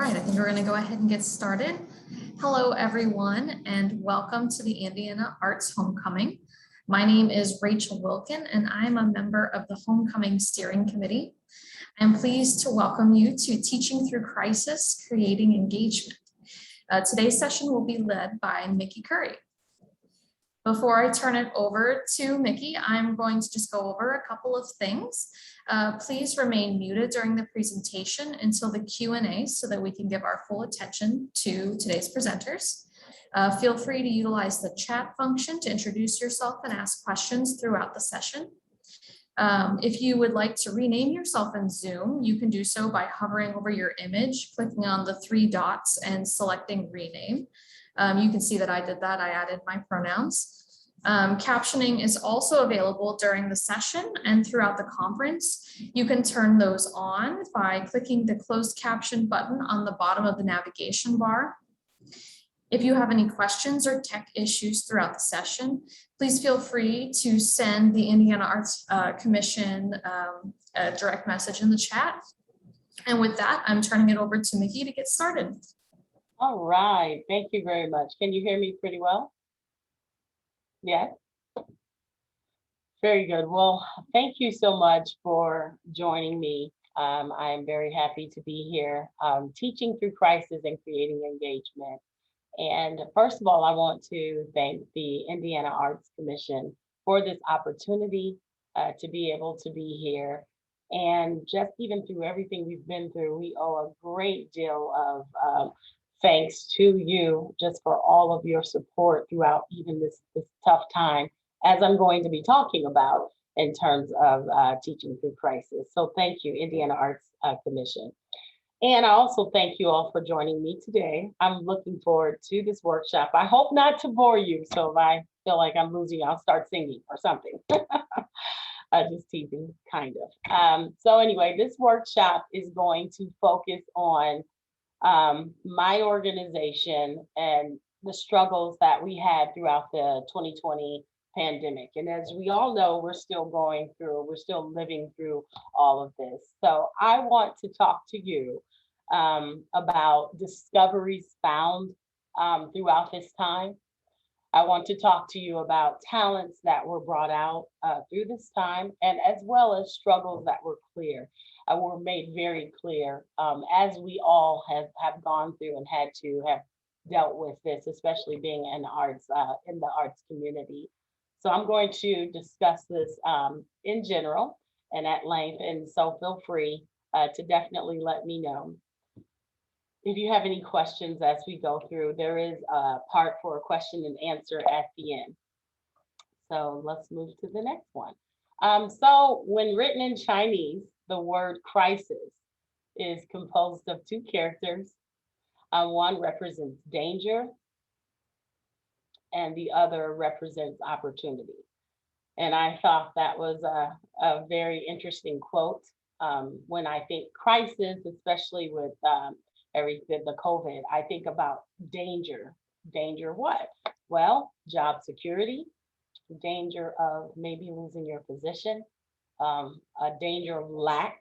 right, I think we're going to go ahead and get started. Hello, everyone, and welcome to the Indiana Arts Homecoming. My name is Rachel Wilkin, and I'm a member of the Homecoming Steering Committee. I'm pleased to welcome you to Teaching Through Crisis, Creating Engagement. Today's session will be led by Mickey Curry. Before I turn it over to Mickey, I'm going to just go over a couple of things. Please remain muted during the presentation until the Q&A so that we can give our full attention to today's presenters. Feel free to utilize the chat function to introduce yourself and ask questions throughout the session. If you would like to rename yourself in Zoom, you can do so by hovering over your image, clicking on the 3 dots and selecting rename. You can see that I did that. I added my pronouns. Captioning is also available during the session and throughout the conference. You can turn those on by clicking the closed caption button on the bottom of the navigation bar. If you have any questions or tech issues throughout the session, please feel free to send the Indiana Arts Commission a direct message in the chat. And with that, I'm turning it over to Mickey to get started. All right, thank you very much. Can you hear me pretty well? Yes? Very good. Well, thank you so much for joining me. I'm very happy to be here teaching through crisis and creating engagement. And first of all, I want to thank the Indiana Arts Commission for this opportunity to be able to be here. And just even through everything we've been through, we owe a great deal of thanks to you just for all of your support throughout even this tough time, as I'm going to be talking about in terms of teaching through crisis. So thank you, Indiana Arts Commission. And I also thank you all for joining me today. I'm looking forward to this workshop. I hope not to bore you. So if I feel like I'm losing, I'll start singing or something. Just teasing, kind of. So anyway, this workshop is going to focus on my organization and the struggles that we had throughout the 2020 pandemic. And as we all know, we're still living through all of this. So I want to talk to you about discoveries found throughout this time. I want to talk to you about talents that were brought out through this time, and as well as struggles that were made very clear as we all have gone through and had to have dealt with this, especially being in the arts community. So I'm going to discuss this in general and at length, and so feel free to definitely let me know if you have any questions as we go through. There is a part for a question and answer at the end. So let's move to the next one. So when written in Chinese, the word crisis is composed of 2 characters. One represents danger and the other represents opportunity. And I thought that was a very interesting quote. When I think crisis, especially with the COVID, I think about danger. Danger what? Well, job security, danger of maybe losing your position, a danger of lack.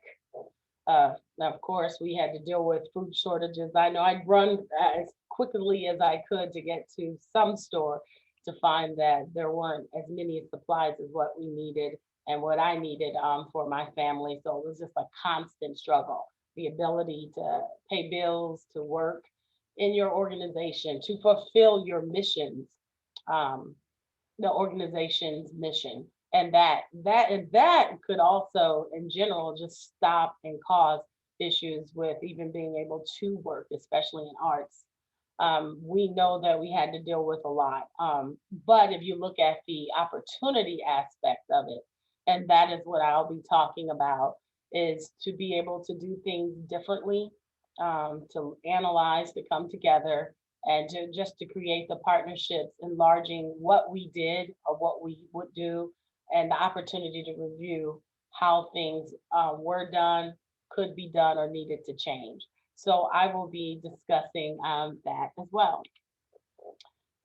Of course, we had to deal with food shortages. I know I'd run as quickly as I could to get to some store to find that there weren't as many supplies as what we needed and what I needed for my family. So it was just a constant struggle. The ability to pay bills, to work in your organization, to fulfill your missions, the organization's mission. And that could also, in general, just stop and cause issues with even being able to work, especially in arts. We know that we had to deal with a lot. But if you look at the opportunity aspect of it, and that is what I'll be talking about, is to be able to do things differently, to analyze, to come together, and to create the partnerships, enlarging what we did or what we would do, and the opportunity to review how things were done, could be done, or needed to change. So I will be discussing that as well.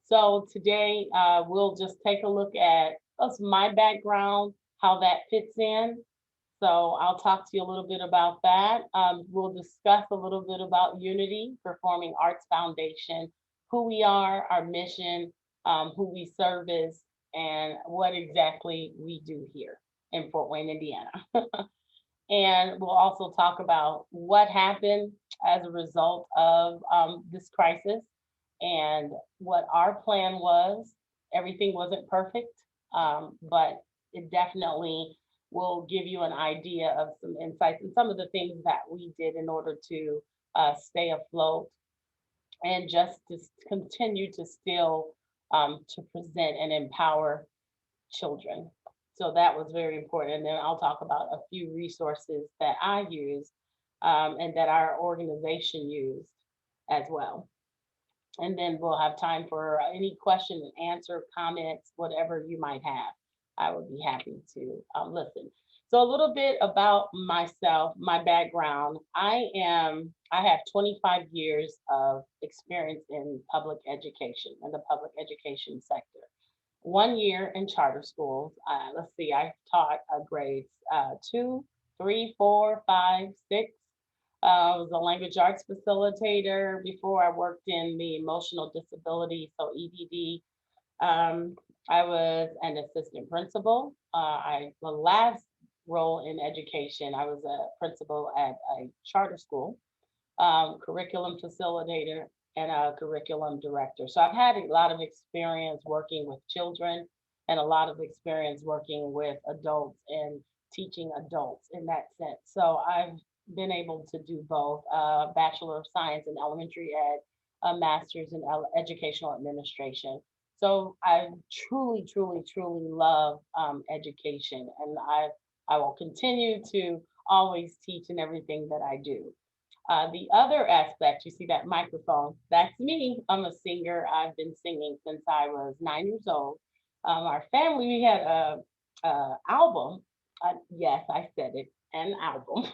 So today we'll just take a look at my background, how that fits in. So I'll talk to you a little bit about that. We'll discuss a little bit about Unity Performing Arts Foundation, who we are, our mission, who we service, and what exactly we do here in Fort Wayne, Indiana. And we'll also talk about what happened as a result of this crisis and what our plan was. Everything wasn't perfect, but it definitely will give you an idea of some insights and some of the things that we did in order to stay afloat and just to continue to still to present and empower children. So that was very important. And then I'll talk about a few resources that I use and that our organization used as well. And then we'll have time for any question and answer, comments, whatever you might have. I would be happy to listen. So a little bit about myself, my background. I have 25 years of experience in public education, in the public education sector. 1 year in charter schools. Let's see, I taught grades 2, 3, 4, 5, 6. I was a language arts facilitator before I worked in the emotional disability, so EDD. I was an assistant principal. The last role in education, I was a principal at a charter school, curriculum facilitator, and a curriculum director. So I've had a lot of experience working with children and a lot of experience working with adults and teaching adults in that sense. So I've been able to do both Bachelor of Science in Elementary Ed, a Master's in Educational Administration. So I truly, truly, truly love education, and I will continue to always teach in everything that I do. The other aspect, you see that microphone, that's me. I'm a singer. I've been singing since I was 9 years old. Our family, we had a album. Yes, I said it, an album.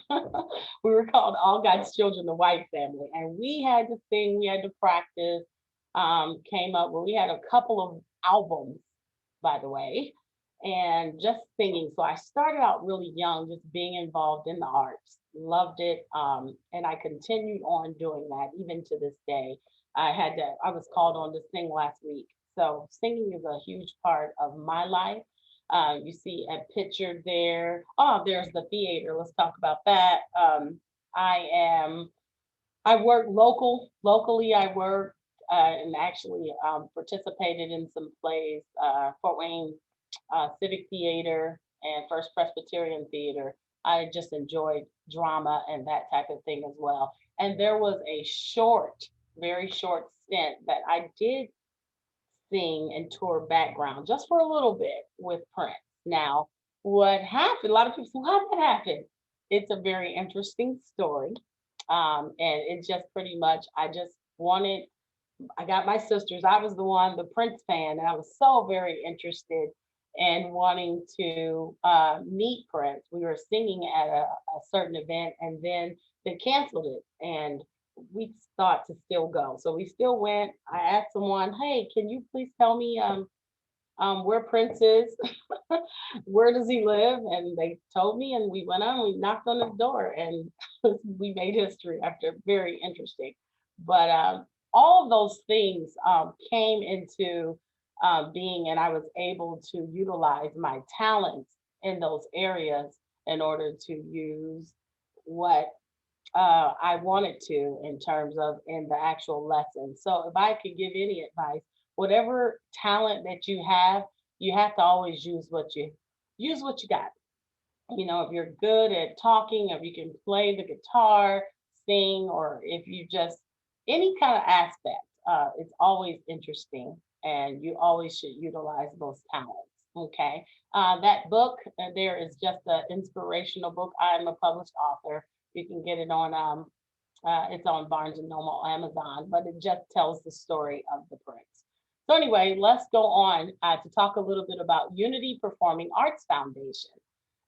We were called All God's Children, the White Family. And we had to sing, we had to practice, came up, well, we had a couple of albums, by the way, and just singing. So I started out really young, just being involved in the arts, loved it. And I continued on doing that even to this day. I was called on to sing last week. So singing is a huge part of my life. You see a picture there. Oh, there's the theater. Let's talk about that. I am, I work locally. I work and actually participated in some plays, Fort Wayne Civic Theater and First Presbyterian Theater. I just enjoyed drama and that type of thing as well. And there was a very short stint that I did sing and tour background just for a little bit with Prince. Now, what happened? A lot of people say, how did that happen? It's a very interesting story. And it just pretty much, I got my sisters. I was the one, the Prince fan, and I was so very interested in wanting to meet Prince. We were singing at a certain event, and then they canceled it, and we thought to still go. So we still went. I asked someone, "Hey, can you please tell me where Prince is? Where does he live?" And they told me, and we went on. We knocked on his door, and we made history after. Very interesting, but all of those things came into being, and I was able to utilize my talents in those areas in order to use what I wanted to in terms of in the actual lesson. So if I could give any advice, whatever talent that you have to always use what you got. You know, if you're good at talking, if you can play the guitar, sing, or if you just any kind of aspect, it's always interesting, and you always should utilize those talents. Okay, that book there is just an inspirational book. I'm a published author. You can get it on it's on Barnes and Noble, Amazon, but it just tells the story of the Prince. So anyway, let's go on to talk a little bit about Unity Performing Arts Foundation.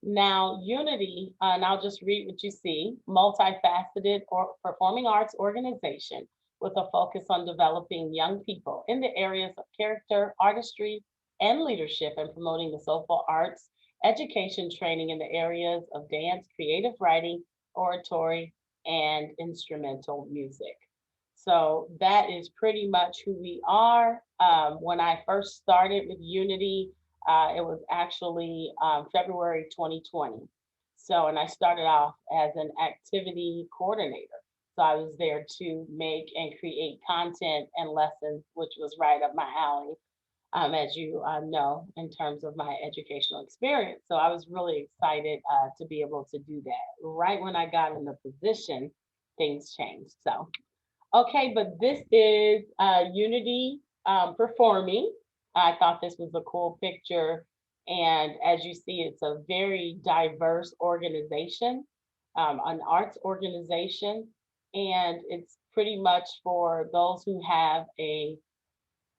Now, Unity, and I'll just read what you see, multifaceted or performing arts organization with a focus on developing young people in the areas of character, artistry, and leadership, and promoting the soulful arts education training in the areas of dance, creative writing, oratory, and instrumental music. So that is pretty much who we are. When I first started with Unity, it was actually February 2020. So, and I started off as an activity coordinator. So I was there to make and create content and lessons, which was right up my alley, as you know, in terms of my educational experience. So I was really excited to be able to do that. Right when I got in the position, things changed. So, okay, but this is Unity performing. I thought this was a cool picture. And as you see, it's a very diverse organization, an arts organization. And it's pretty much for those who have a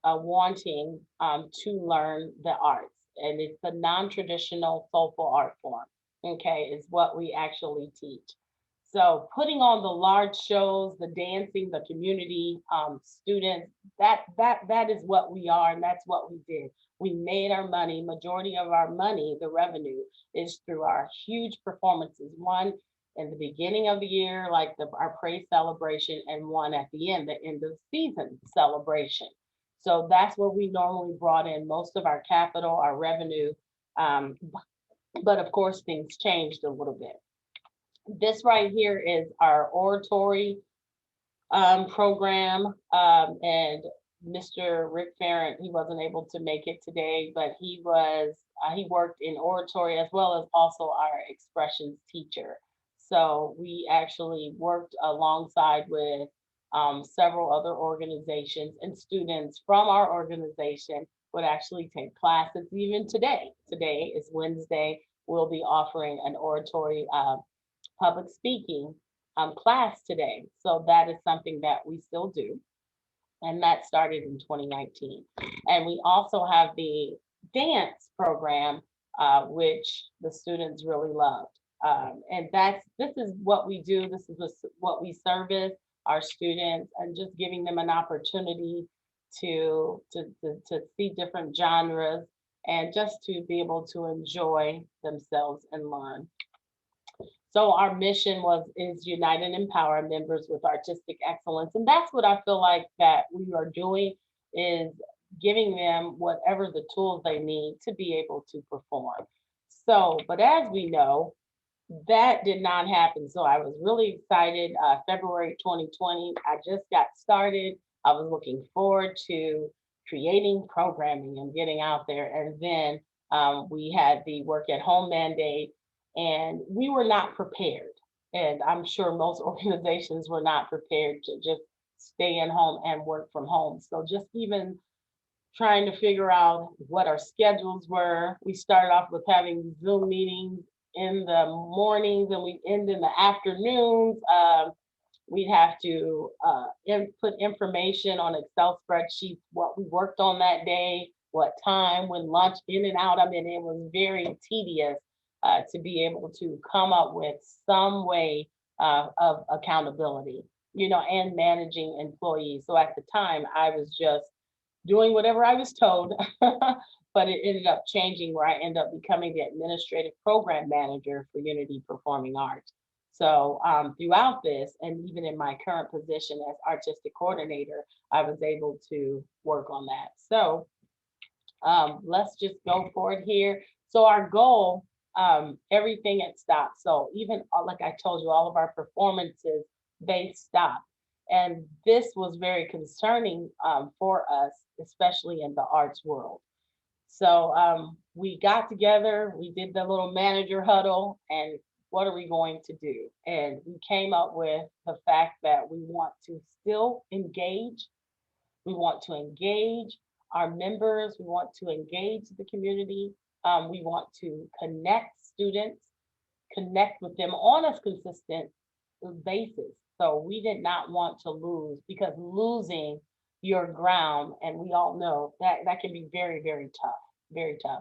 wanting to learn the arts. And it's a non-traditional soulful art form, okay, is what we actually teach. So putting on the large shows, the dancing, the community students, that is what we are, and that's what we did. We made our money. Majority of our money, the revenue, is through our huge performances. One in the beginning of the year, like our praise celebration, and one at the end of season celebration. So that's where we normally brought in most of our capital, our revenue. Um, but of course, things changed a little bit. This right here is our oratory program. And Mr. Rick Farrant, he wasn't able to make it today, but he worked in oratory as well as also our expressions teacher. So we actually worked alongside with several other organizations, and students from our organization would actually take classes even today. Today is Wednesday. We'll be offering an oratory public speaking class today. So that is something that we still do. And that started in 2019. And we also have the dance program, which the students really loved. And this is what we do. This is what we service our students, and just giving them an opportunity to see different genres and just to be able to enjoy themselves and learn. So our mission is unite and empower members with artistic excellence. And that's what I feel like that we are doing, is giving them whatever the tools they need to be able to perform. So, but as we know, that did not happen. So I was really excited. February 2020, I just got started. I was looking forward to creating programming and getting out there. And then we had the work at home mandate, and we were not prepared. And I'm sure most organizations were not prepared to just stay in home and work from home. So just even trying to figure out what our schedules were. We started off with having Zoom meetings in the mornings, and we end in the afternoons. We'd have to input information on Excel spreadsheets, what we worked on that day, what time, when lunch, in and out. I mean, it was very tedious to be able to come up with some way of accountability, and managing employees. So at the time, I was just doing whatever I was told, but it ended up changing where I ended up becoming the administrative program manager for Unity Performing Arts. So throughout this, and even in my current position as artistic coordinator, I was able to work on that. So let's just go forward here. So our goal, everything had stopped. So even like I told you, all of our performances, they stopped. And this was very concerning for us, especially in the arts world. So we got together, we did the little manager huddle, and what are we going to do? And we came up with the fact that we want to still engage. We want to engage our members. We want to engage the community. We want to connect students, connect with them on a consistent basis. So we did not want to lose, because losing your ground, and we all know that that can be very, very tough, very tough.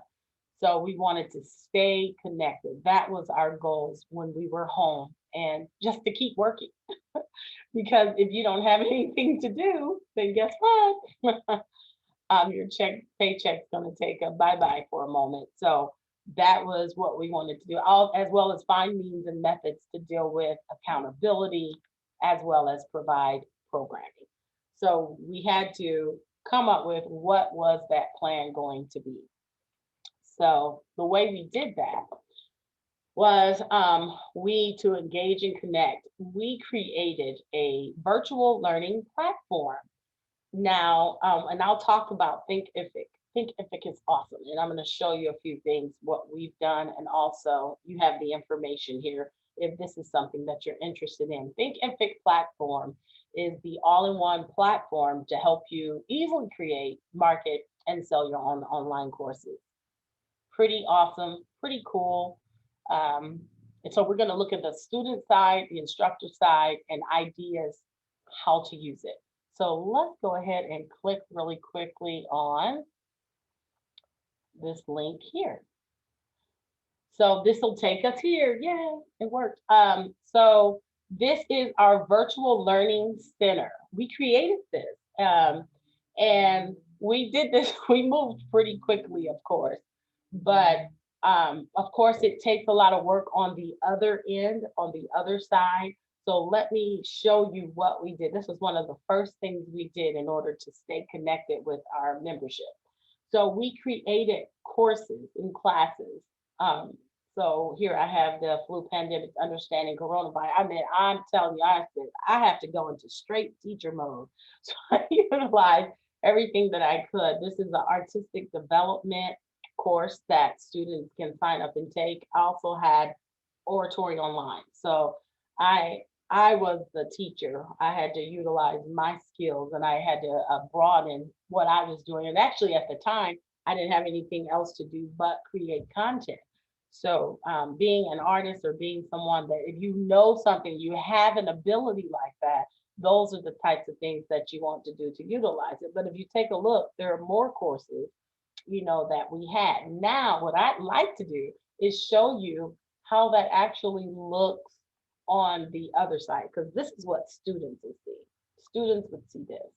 So we wanted to stay connected. That was our goals when we were home, and just to keep working. Because if you don't have anything to do, then guess what? Your paycheck's gonna take a bye-bye for a moment. So that was what we wanted to do, all, as well as find means and methods to deal with accountability, as well as provide programming. So we had to come up with what was that plan going to be. So the way we did that was we, to engage and connect, we created a virtual learning platform. Now, and I'll talk about Thinkific. Thinkific is awesome, and I'm going to show you a few things, what we've done, and also you have the information here if this is something that you're interested in. Thinkific platform is the all-in-one platform to help you easily create, market, and sell your own online courses. Pretty awesome, pretty cool. And so we're going to look at the student side, the instructor side, and ideas how to use it. So let's go ahead and click really quickly on this link here. So this will take us here. Yay, it worked. So this is our virtual learning center. We created this, and we did this. We moved pretty quickly, of course, but of course it takes a lot of work on the other end, on the other side. So let me show you what we did. This was one of the first things we did in order to stay connected with our membership. So we created courses and classes. So here I have the flu pandemic, understanding coronavirus. I mean, I'm telling you, I have to go into straight teacher mode. So I utilized everything that I could. This is an artistic development course that students can sign up and take. I also had Oratory online. So I was the teacher. I had to utilize my skills, and I had to broaden what I was doing. And actually, at the time, I didn't have anything else to do but create content. So being an artist, or being someone that, if you know something, you have an ability like that, those are the types of things that you want to do to utilize it. But if you take a look, there are more courses, that we had. Now, what I'd like to do is show you how that actually looks on the other side, because this is what students would see. Students would see this,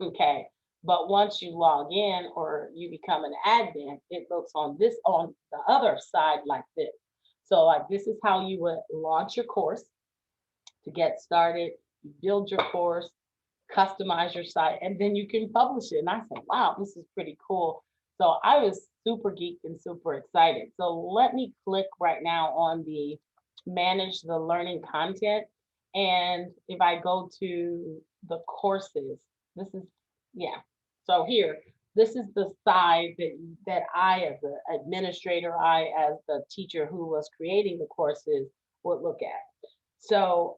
okay? But once you log in or you become an admin, it looks on the other side like this. So like, this is how you would launch your course to get started. You build your course, customize your site, and then you can publish it. And I said, wow, this is pretty cool. So I was super geeked and super excited. So let me click right now on the manage the learning content. And if I go to the courses, this is, yeah. So here, this is the side that I, as an administrator, I, as the teacher who was creating the courses, would look at. So,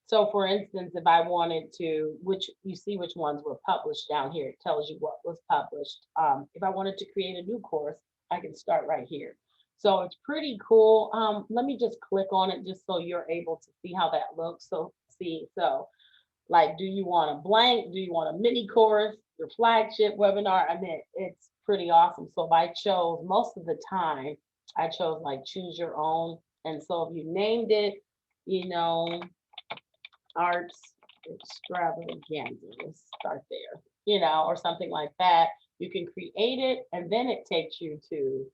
so for instance, if I wanted to, which you see which ones were published down here, it tells you what was published. If I wanted to create a new course, I can start right here. So it's pretty cool. Let me just click on it just so you're able to see how that looks. So so like, do you want a blank? Do you want a mini course, your flagship webinar? I mean, it's pretty awesome. So if I chose, most of the time, I chose like choose your own. And so if you named it, arts extravaganza, let's start there, or something like that, you can create it, and then it takes you to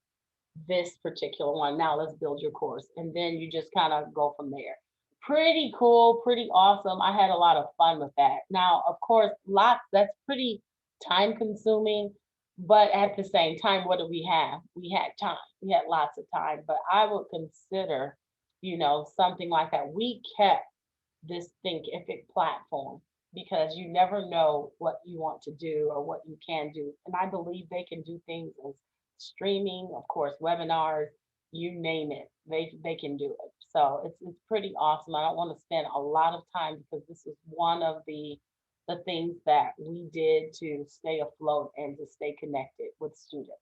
this particular one. Now let's build your course, and then you just kind of go from there. Pretty cool, pretty awesome. I had a lot of fun with that. Now, of course, that's pretty time consuming, but at the same time, what do we have? We had time. We had lots of time, but I would consider, something like that. We kept this Thinkific platform because you never know what you want to do or what you can do. And I believe they can do things as streaming, of course, webinars, you name it, they can do it. So it's pretty awesome. I don't want to spend a lot of time because this is one of the things that we did to stay afloat and to stay connected with students.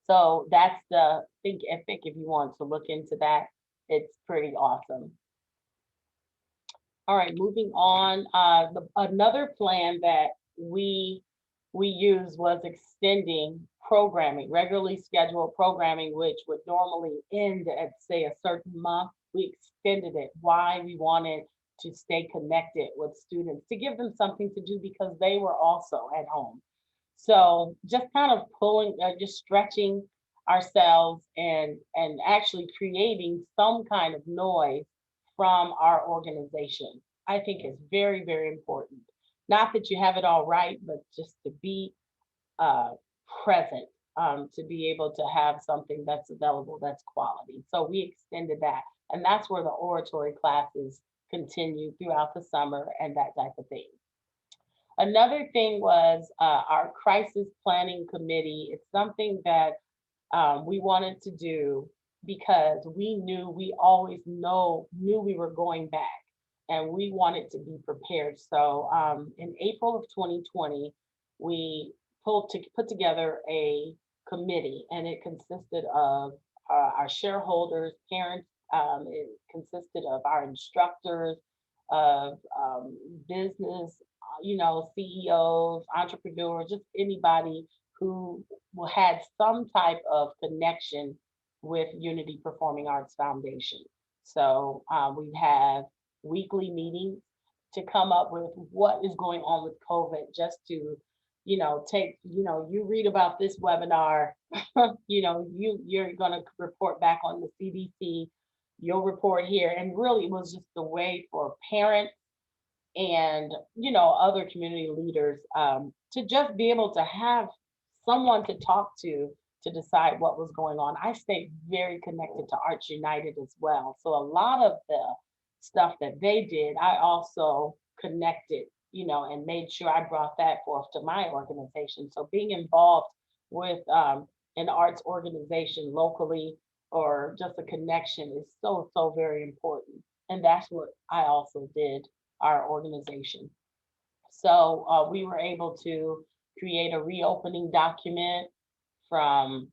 So that's the Thinkific. If you want to look into that, it's pretty awesome. All right, moving on. Another plan that we used was extending programming, regularly scheduled programming, which would normally end at, say, a certain month. We extended it. Why? We wanted to stay connected with students, to give them something to do because they were also at home. So just kind of just stretching ourselves and actually creating some kind of noise from our organization. I think is very, very important. Not that you have it all right, but just to be uh, present, to be able to have something that's available that's quality. So we extended that. And that's where the oratory classes continue throughout the summer and that type of thing. Another thing was our crisis planning committee. It's something that we wanted to do because we knew we always knew we were going back and we wanted to be prepared. So in April of 2020, we put together a committee, and it consisted of our shareholders, parents. It consisted of our instructors, of business, CEOs, entrepreneurs, just anybody who had some type of connection with Unity Performing Arts Foundation. So we have weekly meetings to come up with what is going on with COVID, just to, you read about this webinar, you're going to report back on the CDC, you'll report here. And really it was just a way for parents and other community leaders to just be able to have someone to talk to decide what was going on. I stayed very connected to Arts United as well. So a lot of the stuff that they did, I also connected, and made sure I brought that forth to my organization. So being involved with an arts organization locally or just a connection is so, so very important. And that's what I also did, our organization. So we were able to create a reopening document from,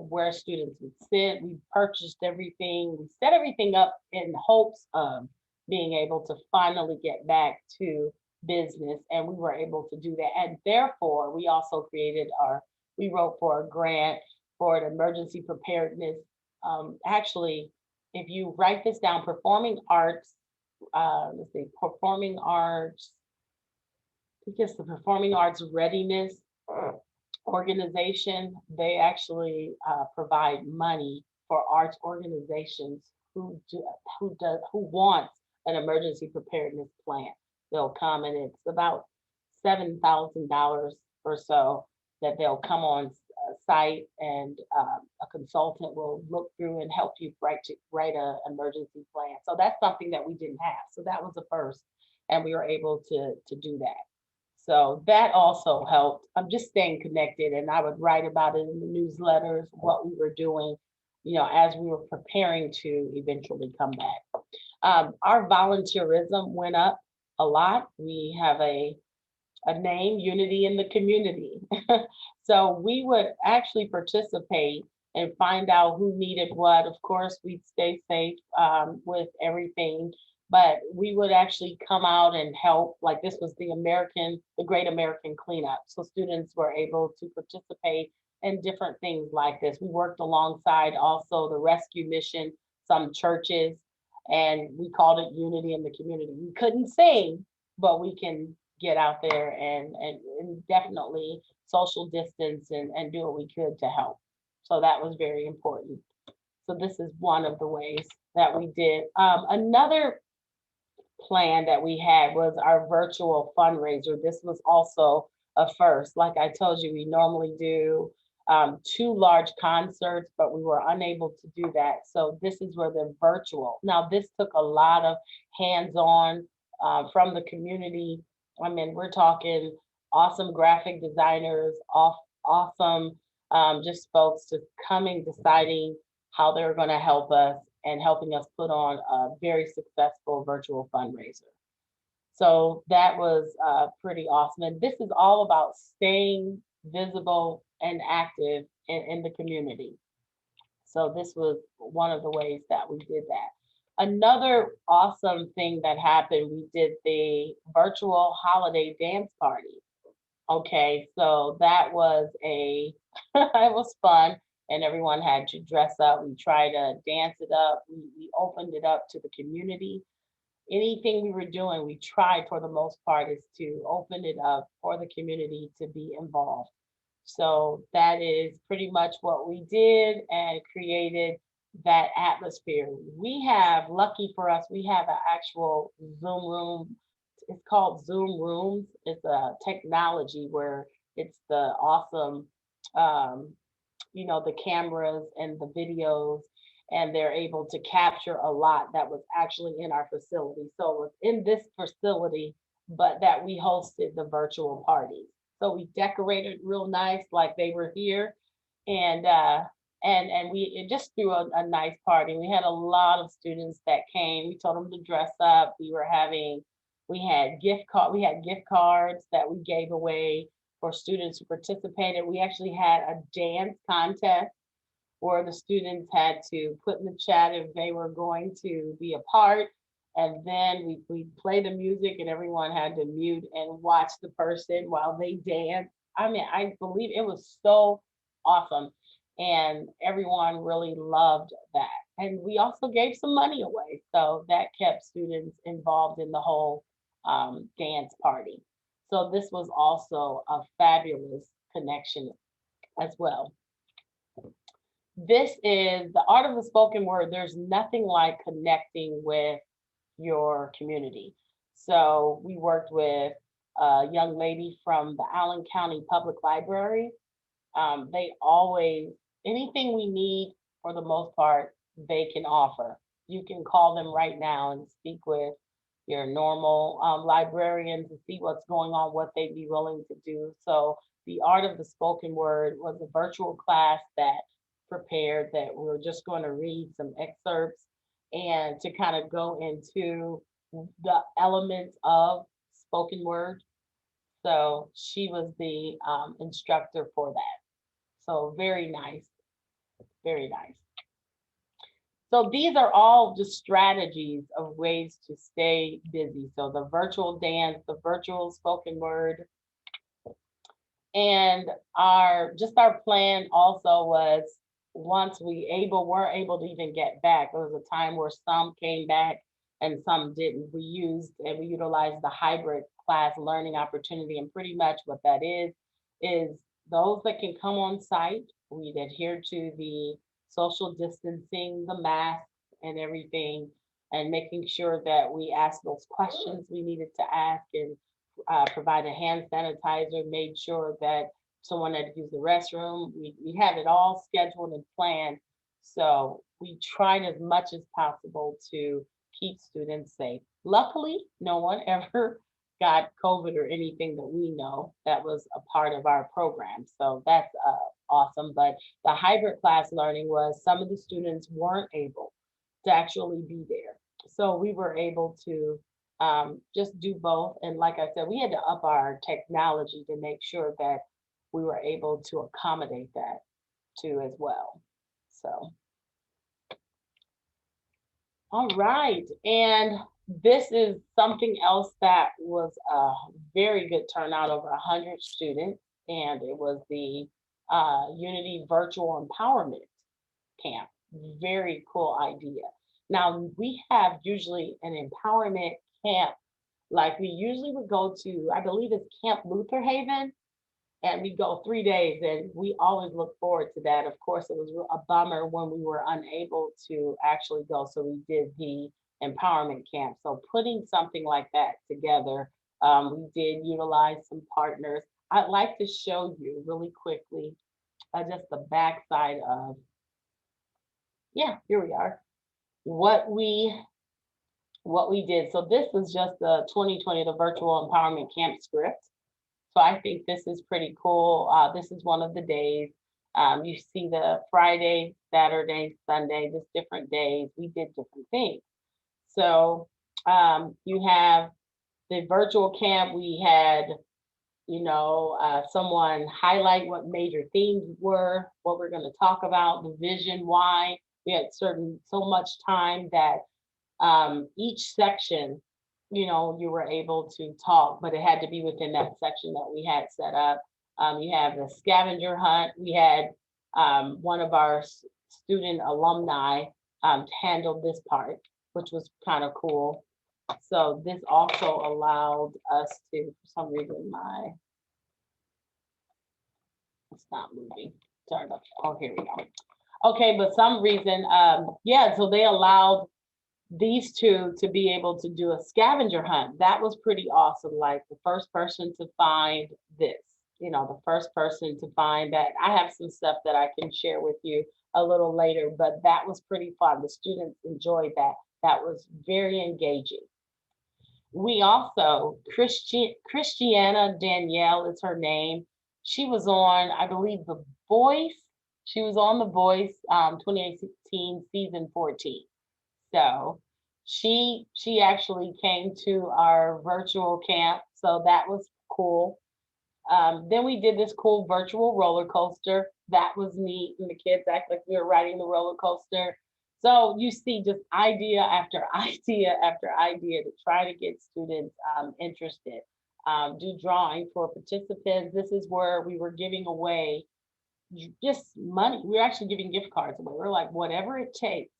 where students would sit. We purchased everything. We set everything up in hopes of being able to finally get back to business. And we were able to do that. And therefore, we wrote for a grant for an emergency preparedness. Actually, if you write this down, performing arts, performing arts, I think it's the Performing Arts Readiness Organization. They actually provide money for arts organizations who want an emergency preparedness plan. They'll come, and it's about $7,000 or so that they'll come on site, and a consultant will look through and help you write an emergency plan. So that's something that we didn't have. So that was the first, and we were able to do that. So that also helped. I'm just staying connected, and I would write about it in the newsletters, what we were doing, as we were preparing to eventually come back. Our volunteerism went up a lot. We have a name, Unity in the Community. So we would actually participate and find out who needed what. Of course, we'd stay safe with everything, but we would actually come out and help. Like, this was the Great American Cleanup. So students were able to participate in different things like this. We worked alongside also the rescue mission, some churches, and we called it Unity in the Community. We couldn't sing, but we can get out there and definitely social distance and do what we could to help. So that was very important. So this is one of the ways that we did. Another plan that we had was our virtual fundraiser. This was also a first. Like I told you, we normally do 2 large concerts, but we were unable to do that. So this is where the virtual. Now, this took a lot of hands-on from the community. I mean, we're talking awesome graphic designers, awesome just folks just coming, deciding how they're going to help us and helping us put on a very successful virtual fundraiser. So that was pretty awesome. And this is all about staying visible and active in the community. So this was one of the ways that we did that. Another awesome thing that happened, we did the virtual holiday dance party. Okay, so that was it was fun, and everyone had to dress up. We tried to dance it up. We opened it up to the community. Anything we were doing, we tried for the most part is to open it up for the community to be involved. So that is pretty much what we did and created that atmosphere. We have, lucky for us, we have an actual Zoom room. It's called Zoom Rooms. It's a technology where it's the awesome, um, the cameras and the videos, and they're able to capture a lot that was actually in our facility. So it was in this facility, but that we hosted the virtual parties. So we decorated real nice, like they were here, and we just threw a nice party. We had a lot of students that came. We told them to dress up. We had gift cards that we gave away for students who participated. We actually had a dance contest where the students had to put in the chat if they were going to be a part. And then we play the music and everyone had to mute and watch the person while they danced. I mean, I believe it was so awesome. And everyone really loved that. And we also gave some money away. So that kept students involved in the whole dance party. So this was also a fabulous connection as well. This is the art of the spoken word. There's nothing like connecting with your community. So we worked with a young lady from the Allen County Public Library. They always, anything we need for the most part, they can offer. You can call them right now and speak with your normal librarians to see what's going on, what they'd be willing to do. So the art of the spoken word was a virtual class that prepared that we're just going to read some excerpts and to kind of go into the elements of spoken word. So she was the instructor for that. So very nice, very nice. So these are all just strategies of ways to stay busy. So the virtual dance, the virtual spoken word, and our plan also was once weren't able to even get back. There was a time where some came back and some didn't. We utilized the hybrid class learning opportunity, and pretty much what that is those that can come on site. We'd adhere to the social distancing, the masks and everything, and making sure that we asked those questions we needed to ask and provide a hand sanitizer, made sure that someone had to use the restroom. We had it all scheduled and planned. So we tried as much as possible to keep students safe. Luckily, no one ever got COVID or anything that we know. That was a part of our program. So that's awesome. But the hybrid class learning was some of the students weren't able to actually be there. So we were able to just do both. And like I said, we had to up our technology to make sure that we were able to accommodate that too as well. So, all right. And this is something else that was a very good turnout, over 100 students. And it was the Unity Virtual Empowerment Camp. Very cool idea. Now, we have usually an empowerment camp, like we usually would go to, I believe it's Camp Luther Haven, and we go 3 days, and we always look forward to that. Of course, it was a bummer when we were unable to actually go, so we did the empowerment camp. So putting something like that together, we did utilize some partners. I'd like to show you really quickly just the backside of, yeah, here we are, what we did. So this is just the 2020, the virtual empowerment camp script. So I think this is pretty cool. This is one of the days. You see the Friday, Saturday, Sunday, just different days. We did different things. So you have the virtual camp. We had, someone highlight what major themes were, what we're going to talk about, the vision, why. We had so much time that each section, you were able to talk, but it had to be within that section that we had set up. You have the scavenger hunt. We had one of our student alumni handle this part, which was kind of cool. So this also allowed us to, for some reason, It's not moving. Sorry about that. Oh, here we go. Okay, but some reason, yeah, so they allowed these two to be able to do a scavenger hunt. That was pretty awesome. Like the first person to find this, the first person to find that. I have some stuff that I can share with you a little later, but that was pretty fun. The students enjoyed that. That was very engaging. We also, Christiana Danielle is her name. She was on, I believe, The Voice. She was on The Voice 2018 season 14. So she actually came to our virtual camp. So that was cool. Then we did this cool virtual roller coaster. That was neat. And the kids act like we were riding the roller coaster. So you see just idea after idea after idea to try to get students interested. Do drawing for participants. This is where we were giving away just money. We're actually giving gift cards away. We're like, whatever it takes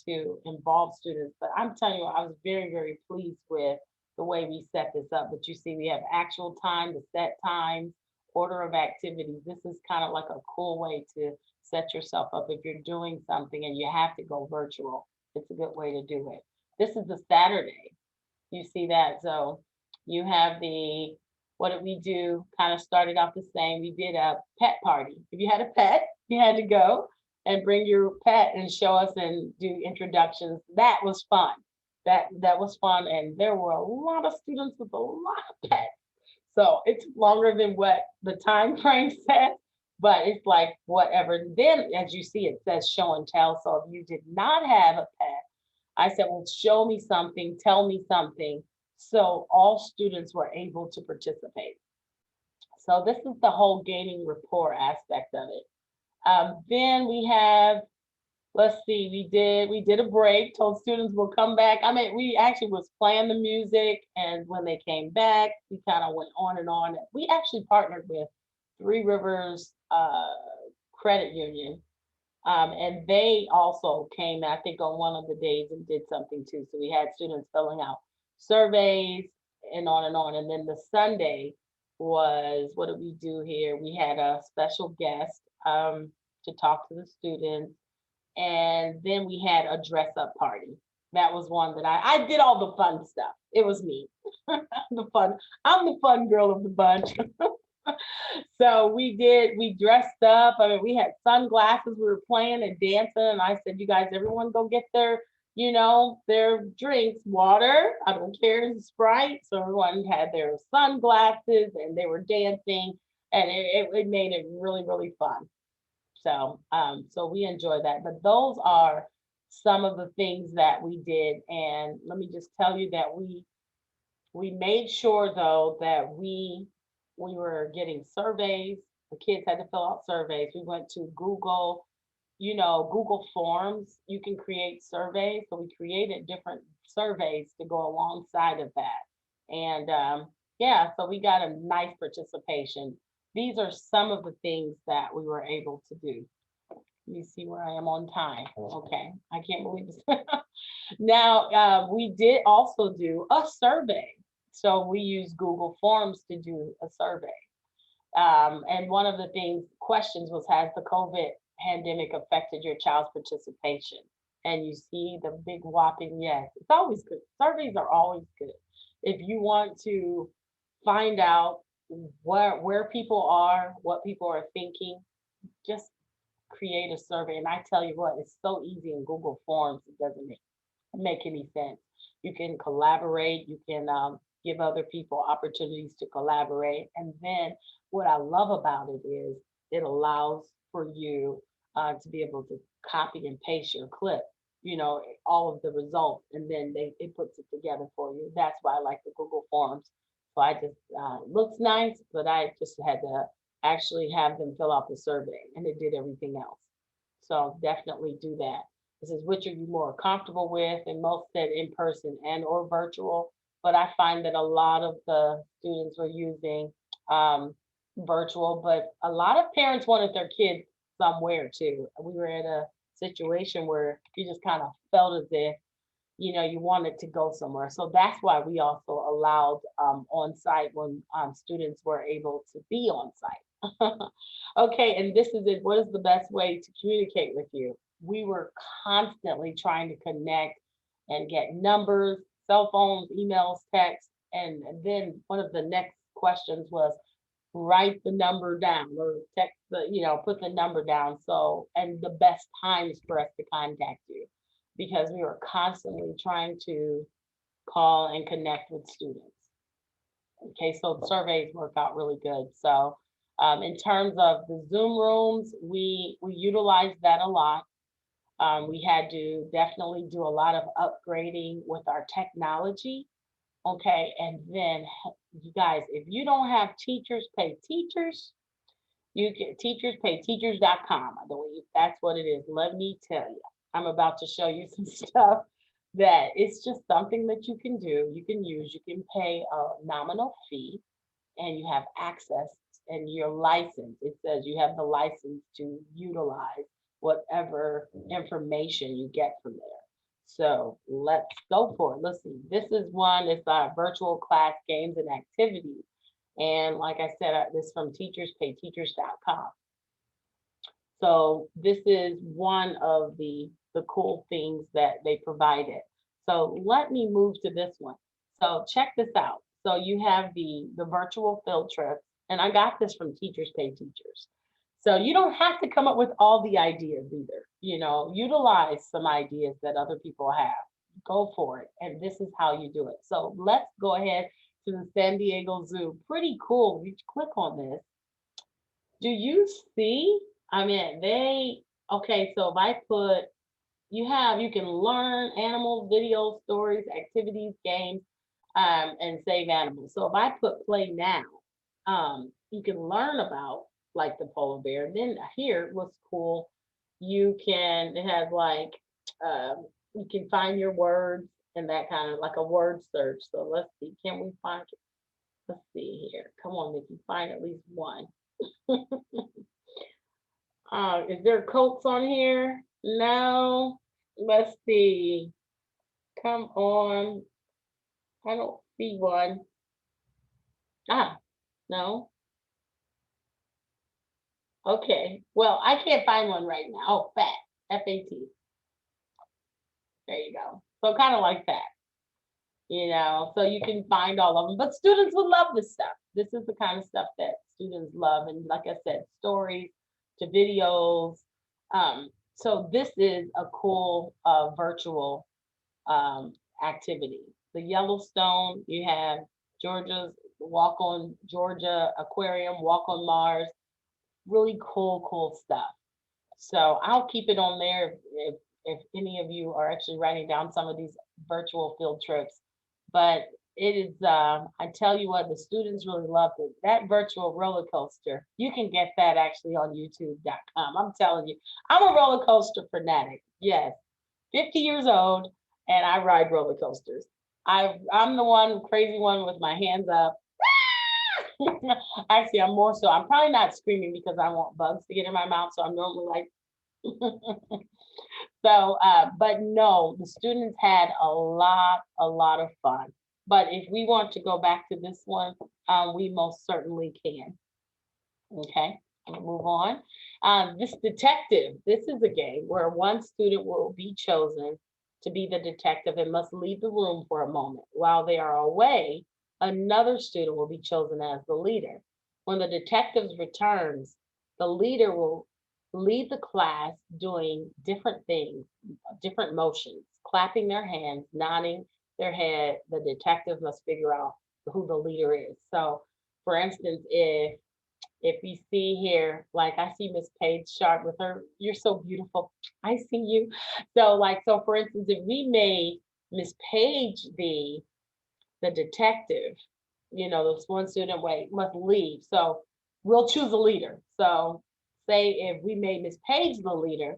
to involve students. But I'm telling you, I was very, very pleased with the way we set this up. But you see, we have actual time, the set times, order of activities. This is kind of like a cool way to set yourself up if you're doing something and you have to go virtual. It's a good way to do it. This is the Saturday. You see that? So you have the, what did we do? Kind of started off the same. We did a pet party. If you had a pet, you had to go and bring your pet and show us and do introductions. That was fun. That was fun. And there were a lot of students with a lot of pets. So it's longer than what the time frame says, but it's like whatever. Then as you see, it says show and tell. So if you did not have a pet, I said, well, show me something, tell me something. So all students were able to participate. So this is the whole gaining rapport aspect of it. Then we have, let's see, we did a break, told students we'll come back. I mean, we actually was playing the music, and when they came back, we kind of went on and on. We actually partnered with Three Rivers Credit Union. And they also came, I think, on one of the days and did something too. So we had students filling out surveys and on and on. And then the Sunday was, what did we do here? We had a special guest to talk to the students. And then we had a dress up party. That was one that I did all the fun stuff. It was me. I'm the fun girl of the bunch. So we dressed up. I mean, we had sunglasses, we were playing and dancing. And I said, you guys, everyone go get their drinks, water. I don't care, Sprite. So everyone had their sunglasses and they were dancing, and it made it really, really fun. So we enjoy that. But those are some of the things that we did. And let me just tell you that we made sure though that we were getting surveys. The kids had to fill out surveys. We went to Google, Google Forms. You can create surveys. So we created different surveys to go alongside of that. And yeah, so we got a nice participation. These are some of the things that we were able to do. Let me see where I am on time. Okay, I can't believe this. Now, we did also do a survey. So we use Google Forms to do a survey. And one of the questions was, has the COVID pandemic affected your child's participation? And you see the big whopping yes. It's always good. Surveys are always good. If you want to find out where people are, what people are thinking, just create a survey. And I tell you what, it's so easy in Google Forms, it doesn't make any sense. You can collaborate, you can give other people opportunities to collaborate. And then what I love about it is it allows for you to be able to copy and paste your clip, all of the results, and then it puts it together for you. That's why I like the Google Forms. So I just, looks nice, but I just had to actually have them fill out the survey, and it did everything else. So definitely do that. This is which are you more comfortable with, and most said in person and or virtual. But I find that a lot of the students were using virtual, but a lot of parents wanted their kids somewhere too. We were in a situation where you just kind of felt as if, you wanted to go somewhere. So that's why we also allowed on site when students were able to be on site. Okay, and this is it. What is the best way to communicate with you? We were constantly trying to connect and get numbers, cell phones, emails, texts, and then one of the next questions was write the number down or text the, put the number down. So, and the best times for us to contact you because we were constantly trying to call and connect with students. Okay, so the surveys work out really good. So in terms of the Zoom rooms, we utilized that a lot. We had to definitely do a lot of upgrading with our technology. Okay, and then you guys, if you don't have teachers pay teachers, you can teachers pay teachers.com. I believe that's what it is. Let me tell you, I'm about to show you some stuff that it's just something that you can do, you can use, you can pay a nominal fee and you have access and your license. It says you have the license to utilize whatever information you get from there. So let's go for it. Let's see. This is one. It's our virtual class games and activities. And like I said, this is from teacherspayteachers.com. So this is one of the cool things that they provided. So let me move to this one. So check this out. So you have the virtual field trips, and I got this from Teachers Pay Teachers. So you don't have to come up with all the ideas either. Utilize some ideas that other people have. Go for it. And this is how you do it. So let's go ahead to the San Diego Zoo. Pretty cool. You click on this. Do you see? I mean, okay, so if I put, you can learn animals, videos, stories, activities, games, and save animals. So if I put play now, you can learn about like the polar bear. Then here, what's cool, it has like, you can find your words and that kind of like a word search. So let's see, can we find, let's see here. Come on, Nikki, find at least one. Is there coats on here? No. Let's see. Come on. I don't see one. Ah, no. Okay. Well, I can't find one right now. Oh, fat. F-A-T. There you go. So kind of like that. So you can find all of them. But students would love this stuff. This is the kind of stuff that students love. And like I said, stories to videos. So this is a cool virtual activity. The Yellowstone, you have Georgia's Walk on Georgia Aquarium, Walk on Mars, really cool stuff. So I'll keep it on there if any of you are actually writing down some of these virtual field trips. But it is, I tell you what, the students really loved it. That virtual roller coaster, you can get that actually on youtube.com. I'm telling you, I'm a roller coaster fanatic. Yes, 50 years old, and I ride roller coasters. I'm the crazy one with my hands up. Actually, I'm more so, I'm probably not screaming because I want bugs to get in my mouth. So I'm normally like, so, but no, the students had a lot of fun. But if we want to go back to this one, we most certainly can. Okay, we'll move on. This detective, this is a game where one student will be chosen to be the detective and must leave the room for a moment. While they are away, another student will be chosen as the leader. When the detective returns, the leader will lead the class doing different things, different motions, clapping their hands, nodding their head. The detective must figure out who the leader is. So for instance, if you see here, like I see Miss Paige Sharp with her, you're so beautiful. I see you. So for instance, if we made Miss Paige the detective, this one student must leave. So we'll choose a leader. So say if we made Miss Page the leader,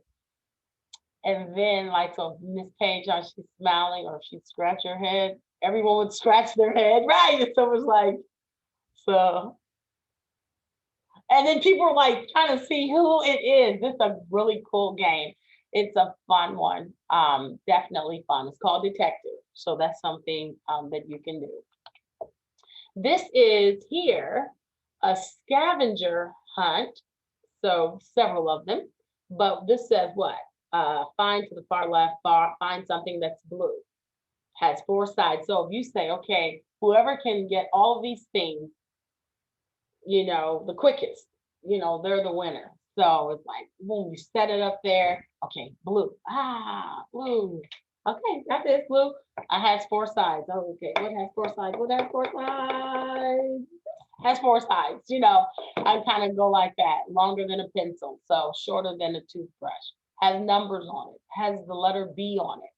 and then so Miss Page, she's smiling or she'd scratch her head, everyone would scratch their head, right? And so it was like, so, and then people were trying to see who it is. This is a really cool game. It's a fun one, definitely fun. It's called Detective. So that's something that you can do. This is here a scavenger Hunt. So several of them, but this says what? Find to the far left, find something that's blue, has 4 sides. So if you say, okay, whoever can get all of these things, the quickest, they're the winner. So it's like, boom, you set it up there. Okay, blue. Blue. Okay, got this, blue. I has 4 sides. Oh, okay, what has 4 sides? What has 4 sides? Has 4 sides, I kind of go like that, longer than a pencil, so shorter than a toothbrush, has numbers on it, has the letter B on it,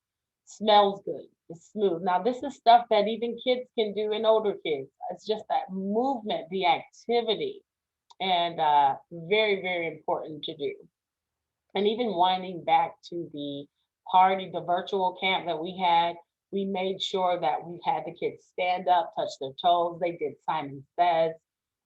smells good, it's smooth. Now, this is stuff that even kids can do and older kids. It's just that movement, the activity, and very, very important to do. And even winding back to the party, the virtual camp that we had, we made sure that we had the kids stand up, touch their toes. They did Simon Says.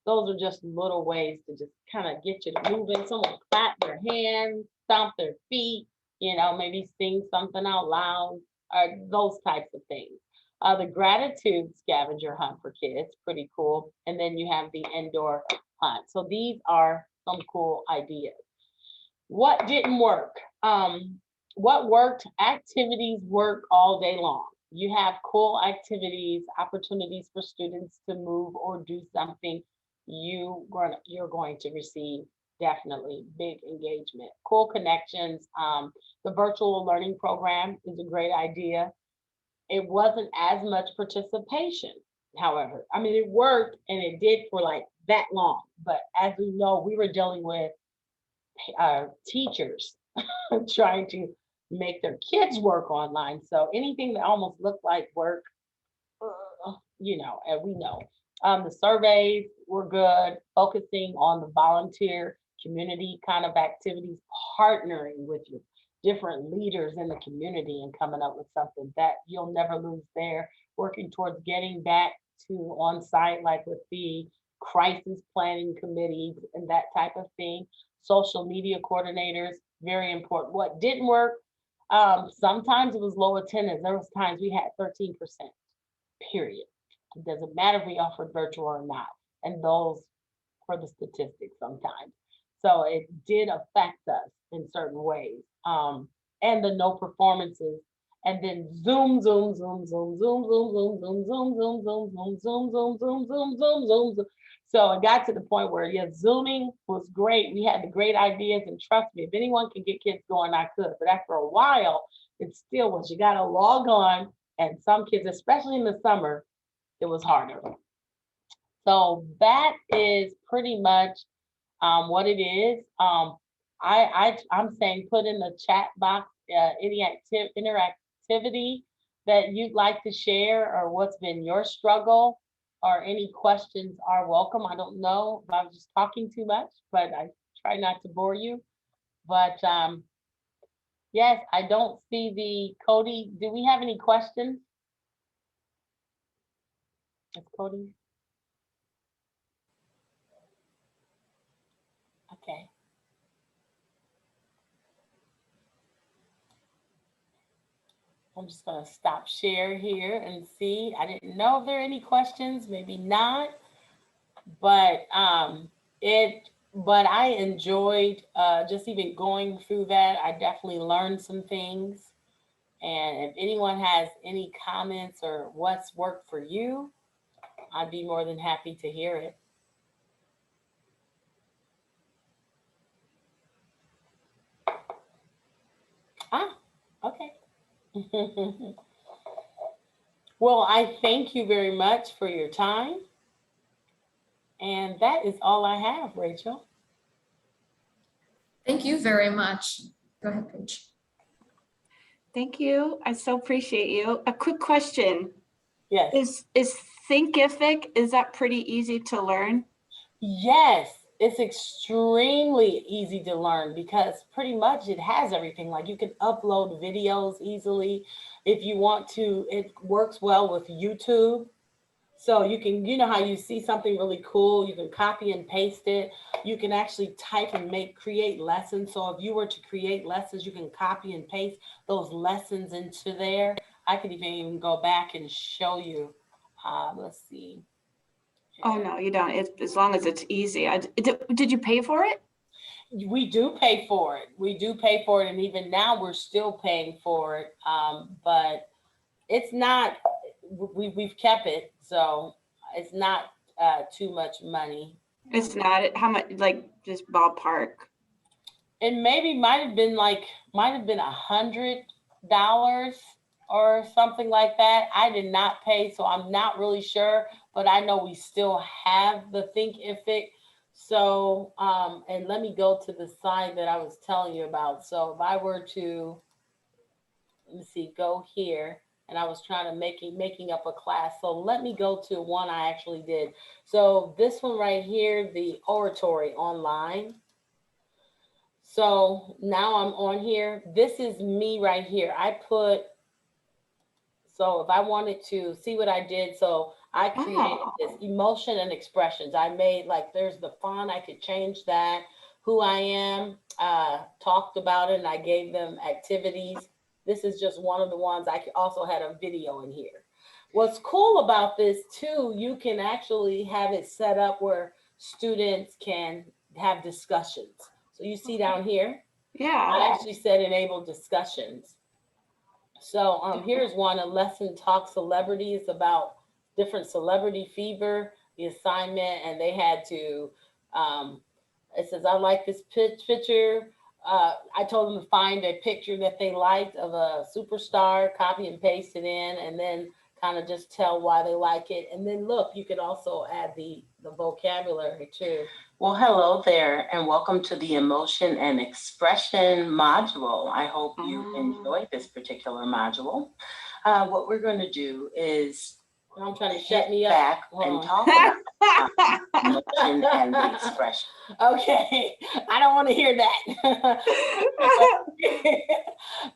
Those are just little ways to just kind of get you to moving. Someone clap their hands, stomp their feet, maybe sing something out loud, or those types of things. The gratitude scavenger hunt for kids, pretty cool. And then you have the indoor hunt. So these are some cool ideas. What didn't work? What worked? Activities work all day long. You have cool activities, opportunities for students to move or do something. You're going to receive definitely big engagement. Cool connections. The virtual learning program is a great idea. It wasn't as much participation, however. I mean, it worked and it did for like that long. But as we know, we were dealing with teachers trying to make their kids work online. So anything that almost looked like work, and we know. The surveys were good, focusing on the volunteer community kind of activities, partnering with your different leaders in the community and coming up with something that you'll never lose there, working towards getting back to on site, like with the crisis planning committees and that type of thing. Social media coordinators, very important. What didn't work, sometimes it was low attendance. There was times we had 13%, period. It doesn't matter if we offered virtual or not. And those were the statistics sometimes. So it did affect us in certain ways. And the no performances. And then Zoom, Zoom, Zoom, Zoom, Zoom, Zoom, Zoom, Zoom, Zoom, Zoom, Zoom, Zoom, Zoom, Zoom, Zoom, Zoom, Zoom, Zoom, Zoom. So it got to the point where, yeah, Zooming was great. We had the great ideas, and trust me, if anyone can get kids going, I could. But after a while, it still was. You got to log on, and some kids, especially in the summer, it was harder. So that is pretty much what it is. I'm saying put in the chat box any interactivity that you'd like to share, or what's been your struggle, or any questions are welcome. I don't know if I was just talking too much, but I try not to bore you. But yes, I don't see the Cody. Do we have any questions? It's Cody. Okay. I'm just going to stop share here and see. I didn't know if there are any questions, maybe not. But but I enjoyed just even going through that. I definitely learned some things. And if anyone has any comments or what's worked for you, I'd be more than happy to hear it. Okay. Well, I thank you very much for your time. And that is all I have, Rachel. Thank you very much. Go ahead, Paige. Thank you. I so appreciate you. A quick question. Yes. Is Thinkific, is that pretty easy to learn? Yes, it's extremely easy to learn because pretty much it has everything. Like you can upload videos easily if you want to. It works well with YouTube. So you can, how you see something really cool, you can copy and paste it. You can actually type and create lessons. So if you were to create lessons, you can copy and paste those lessons into there. I could even go back and show you. Let's see. Oh, no, you don't. It's as long as it's easy. Did you pay for it? We do pay for it. We do pay for it. And even now we're still paying for it. But it's not, we've kept it. So it's not too much money. It's not, how much, like just ballpark? It maybe might have been $100 or something like that. I did not pay, so I'm not really sure, but I know we still have the Thinkific. So, and let me go to the side that I was telling you about. So if I were to, let me see, go here, and I was trying to making up a class. So let me go to one I actually did. So this one right here, the Oratory online. So now I'm on here. This is me right here. So if I wanted to see what I did, so I created this emotion and expressions. I made, like, there's the font, I could change that, who I am, talked about it, and I gave them activities. This is just one of the ones. I also had a video in here. What's cool about this too, you can actually have it set up where students can have discussions. So you see down here, Yeah. I actually said enable discussions. So here's one, a lesson talk celebrities about different celebrity fever, the assignment, and they had to, it says, I like this picture. I told them to find a picture that they liked of a superstar, copy and paste it in, and then kind of just tell why they like it. And then look, you could also add the vocabulary too. Well, hello there, and welcome to the Emotion and Expression module. I hope you enjoyed this particular module. What we're going to do is, I'm trying to shut me back and talk about emotion and the expression. Okay, I don't want to hear that.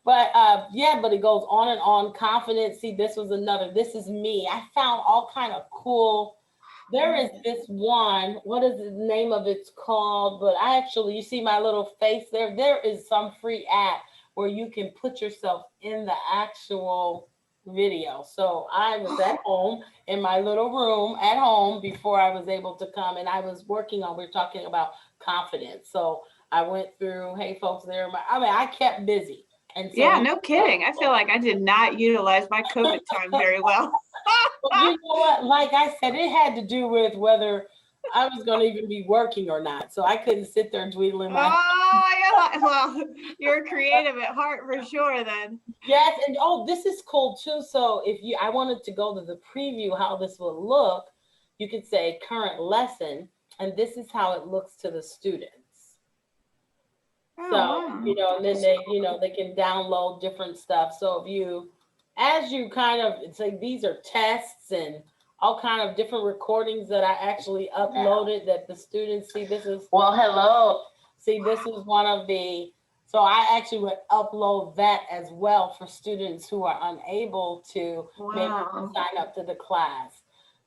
But yeah, but it goes on and on. Confidence. See, this was another. This is me. I found all kind of cool. There is this one, what is the name of it's called? But I actually, you see my little face there? There is some free app where you can put yourself in the actual video. So I was at home in my little room at home before I was able to come, and I was working on, we're talking about confidence. So I went through, hey folks, I kept busy. And so yeah, no kidding. I feel like I did not utilize my COVID time very well. Well, you know what? Like I said, it had to do with whether I was going to even be working or not. So I couldn't sit there dwindling my. Oh, yeah. Well, you're creative at heart for sure then. Yes. And this is cool too. So if I wanted to go to the preview, how this would look, you could say current lesson, and this is how it looks to the students. Oh, So, wow. and then they can download different stuff. So as you kind of, it's like these are tests and all kind of different recordings that I actually uploaded that the students see. This is, well, hello. See, this is one of the, so I actually would upload that as well for students who are unable to maybe sign up to the class.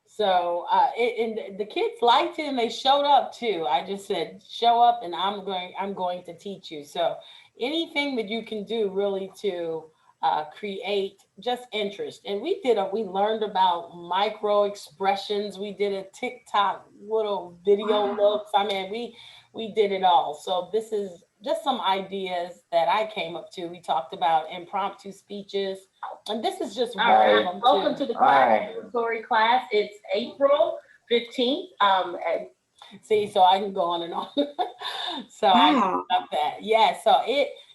So and the kids liked it and they showed up too. I just said, show up and I'm going to teach you. So anything that you can do really to create just interest. And we learned about micro expressions. We did a TikTok little video looks. I mean, we did it all. So this is just some ideas that I came up to. We talked about impromptu speeches. And this is just one of them. Welcome to the Oratory class. It's April 15th. See, so I can go on and on. So I love that. Yeah, so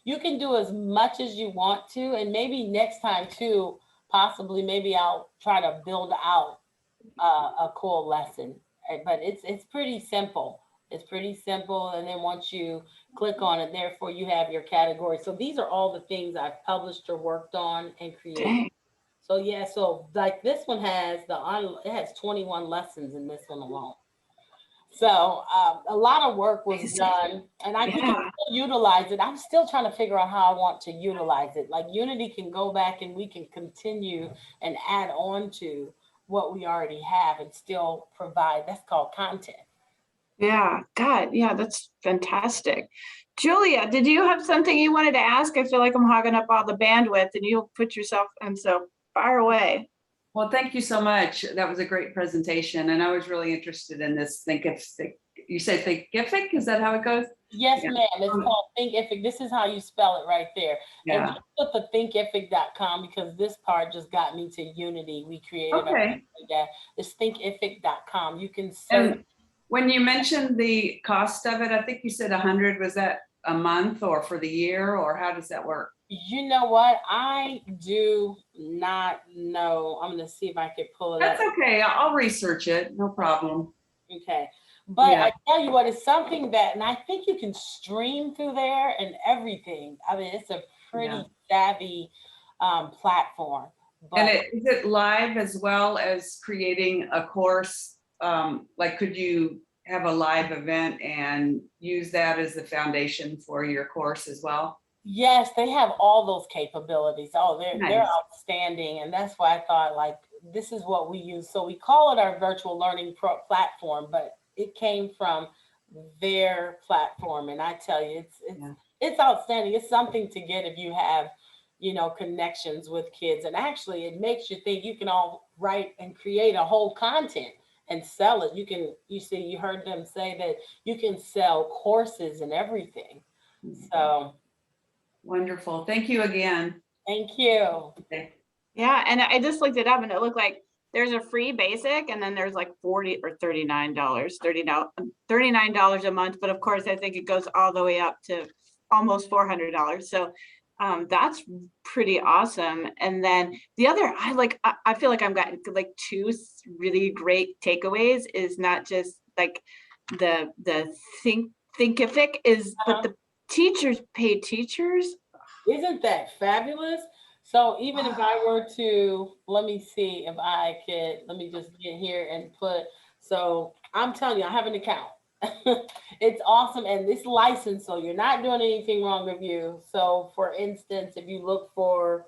you can do as much as you want to, and maybe next time too, possibly maybe I'll try to build out a cool lesson. But it's pretty simple. It's pretty simple, and then once you click on it, therefore you have your category. So these are all the things I've published or worked on and created. Dang. So yeah, so like this one it has 21 lessons in this one alone. So a lot of work was done, and I can still utilize it. I'm still trying to figure out how I want to utilize it. Like Unity can go back and we can continue and add on to what we already have and still provide. That's called content. Yeah, God, yeah, that's fantastic. Julia, did you have something you wanted to ask? I feel like I'm hogging up all the bandwidth and you'll put yourself, and so fire away. Well, thank you so much. That was a great presentation. And I was really interested in this Thinkific. You say Thinkific? Is that how it goes? Yes, Yeah. ma'am. It's called Thinkific. This is how you spell it right there. And Yeah. just put the thinkific.com because this part just got me to Unity. We created Okay. it's thinkific.com. You can search. And when you mentioned the cost of it, I think you said 100. Was that a month or for the year, or how does that work? You know what? I do not know. I'm going to see if I can pull it That's up. okay. I'll research it. No problem. Okay. But Yeah. I tell you what, it's something that, and I think you can stream through there and everything. I mean, it's a pretty savvy platform. And But is it live as well as creating a course? Like, could you have a live event and use that as the foundation for your course as well? yes, they have all those capabilities. Oh, they're Nice. outstanding. And that's why I thought like, this is what we use. So we call it our virtual learning platform, but it came from their platform. And I tell you, it's outstanding. It's something to get if you have, connections with kids. And actually it makes you think you can all write and create a whole content and sell it. You heard them say that you can sell courses and everything. So Wonderful. Thank you again. thank you. Okay. Yeah, and I just looked it up and it looked like there's a free basic and then there's like $40 or $39, $39 a month. But of course, I think it goes all the way up to almost $400. So that's pretty awesome. And then the other, I feel like I've gotten like two really great takeaways is not just like the Thinkific is, but the teachers pay teachers. Isn't that fabulous? So even if I were to, let me see if I could, let me just get here and so I'm telling you, I have an account. It's awesome. And it's licensed, so you're not doing anything wrong with you. So for instance, if you look for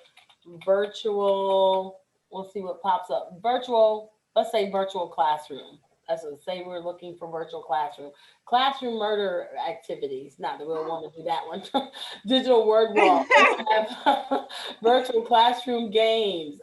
virtual, we'll see what pops up. Let's say virtual classroom. That's what say we're looking for virtual classroom murder activities. Not that we don't want to do that one. Digital word wall. Virtual classroom games.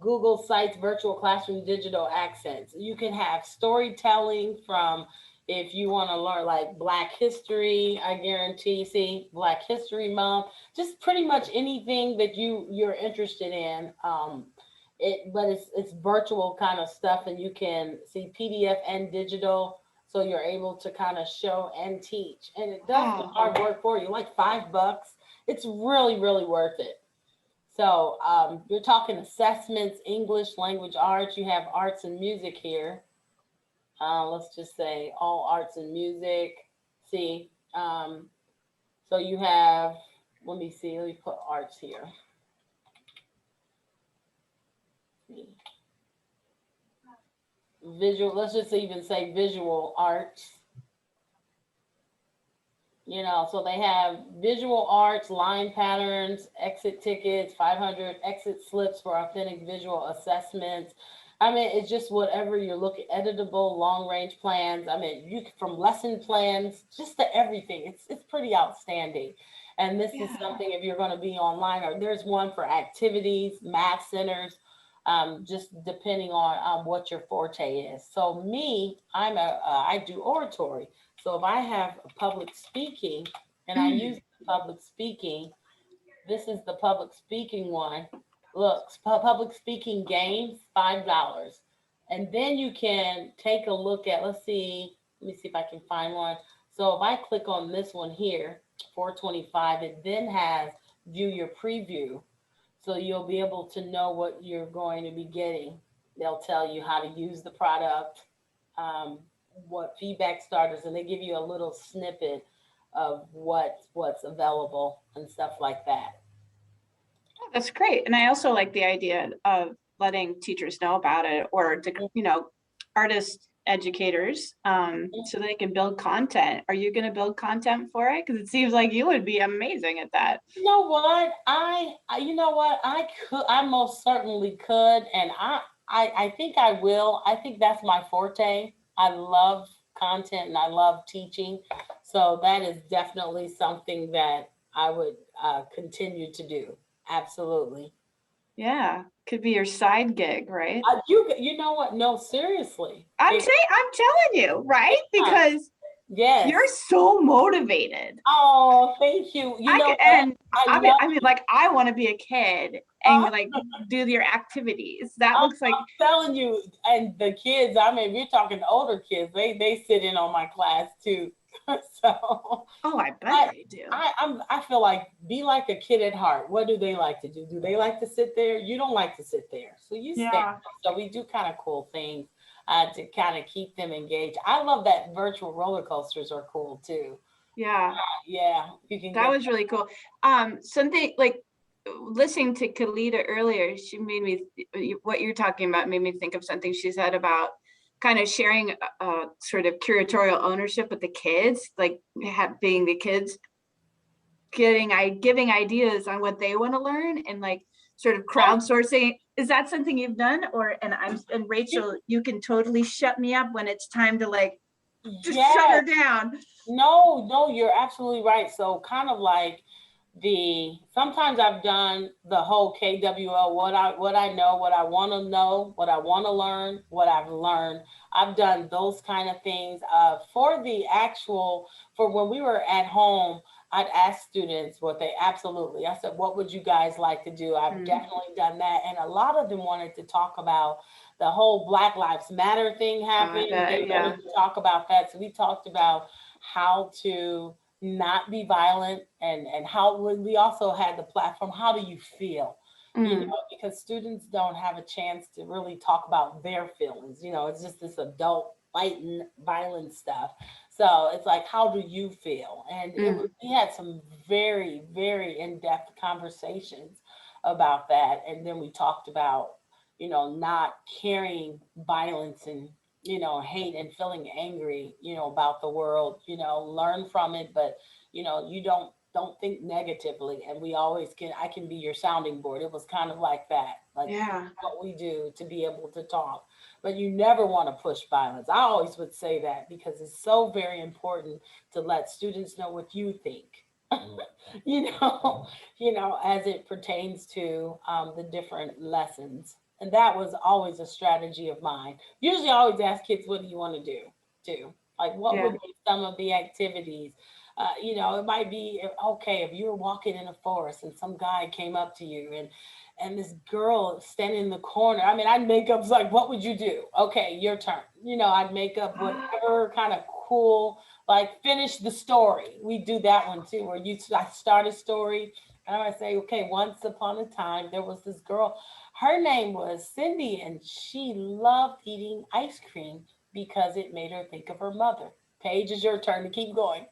Google cites virtual classroom digital accents. You can have storytelling from if you want to learn like Black history, I guarantee, see Black History Month, just pretty much anything that you're interested in. But it's virtual kind of stuff, and you can see PDF and digital, so you're able to kind of show and teach, and it does the hard work for you, like $5. It's really, really worth it. So you're talking assessments, English, language arts. You have arts and music here. Let's just say all arts and music. See, so you have. Let me see. Let me put arts here. Visual, let's just even say visual arts. So they have visual arts, line patterns, exit tickets, 500 exit slips for authentic visual assessments. I mean, it's just whatever you're looking, editable, long range plans. I mean, from lesson plans, just to everything. It's pretty outstanding. And this is something if you're going to be online, or there's one for activities, math centers, just depending on what your forte is. So me, I do oratory. So if I have a public speaking and I use public speaking, this is the public speaking one. Look, public speaking games, $5. And then you can take a look at, let me see if I can find one. So if I click on this one here, $4.25, it then has view your preview. So you'll be able to know what you're going to be getting. They'll tell you how to use the product, what feedback starters, and they give you a little snippet of what's available and stuff like that. That's great. And I also like the idea of letting teachers know about it, or artist educators, so they can build content. Are you going to build content for it? Because it seems like you would be amazing at that. You know what? I most certainly could. And I think I will. I think that's my forte. I love content and I love teaching. So that is definitely something that I would continue to do. Absolutely. Yeah, Could be your side gig, right? You know what? No, seriously. I'm telling you, right? Because Yes. you're so motivated. Oh, thank you. You know what? I mean, like, I want to be a kid and Uh-huh. like do your activities. That I'm looks like, telling you, and the kids, I mean, we're talking older kids, they sit in on my class too. So oh, I bet they do. I feel like be like a kid at heart. What do they like to do? Do they like to sit there? You don't like to sit there. So you stand. So we do kind of cool things to kind of keep them engaged. I love that virtual roller coasters are cool too. Yeah. Yeah, you can That was really cool. Something like listening to Kalita earlier, she made me, what you're talking about made me think of something she said about kind of sharing sort of curatorial ownership with the kids, like being the kids giving ideas on what they want to learn and like sort of crowdsourcing. Is that something you've done? And Rachel, you can totally shut me up when it's time to like just shut her down. No, you're absolutely right. So kind of like sometimes I've done the whole KWL, what I know, what I want to know, what I want to learn, what I've learned. I've done those kind of things for when we were at home. I'd ask students what they I said, what would you guys like to do? I've definitely done that. And a lot of them wanted to talk about the whole Black Lives Matter thing happened. They wanted to talk about that. So we talked about how to not be violent and how we also had the platform, how do you feel? You know, because students don't have a chance to really talk about their feelings. You know, it's just this adult fighting violent stuff. So it's like, how do you feel? And we had some very, very in-depth conversations about that. And then we talked about, you know, not carrying violence and, you know, hate and feeling angry, you know, about the world, you know, learn from it, but, you know, you don't think negatively. And I can be your sounding board. It was kind of like that, like what we do to be able to talk. But you never want to push violence. I always would say that because it's so very important to let students know what you think. you know, as it pertains to the different lessons. And that was always a strategy of mine. Usually I always ask kids, what do you want to do too? Like, what would be some of the activities? You know, it might be, okay, if you were walking in a forest and some guy came up to you and this girl standing in the corner. I mean, I'd make up like, what would you do? Okay, your turn. You know, I'd make up whatever kind of cool, like finish the story. We do that one too, where I start a story and I say, okay, once upon a time, there was this girl. Her name was Cindy, and she loved eating ice cream because it made her think of her mother. Paige, it's your turn to keep going.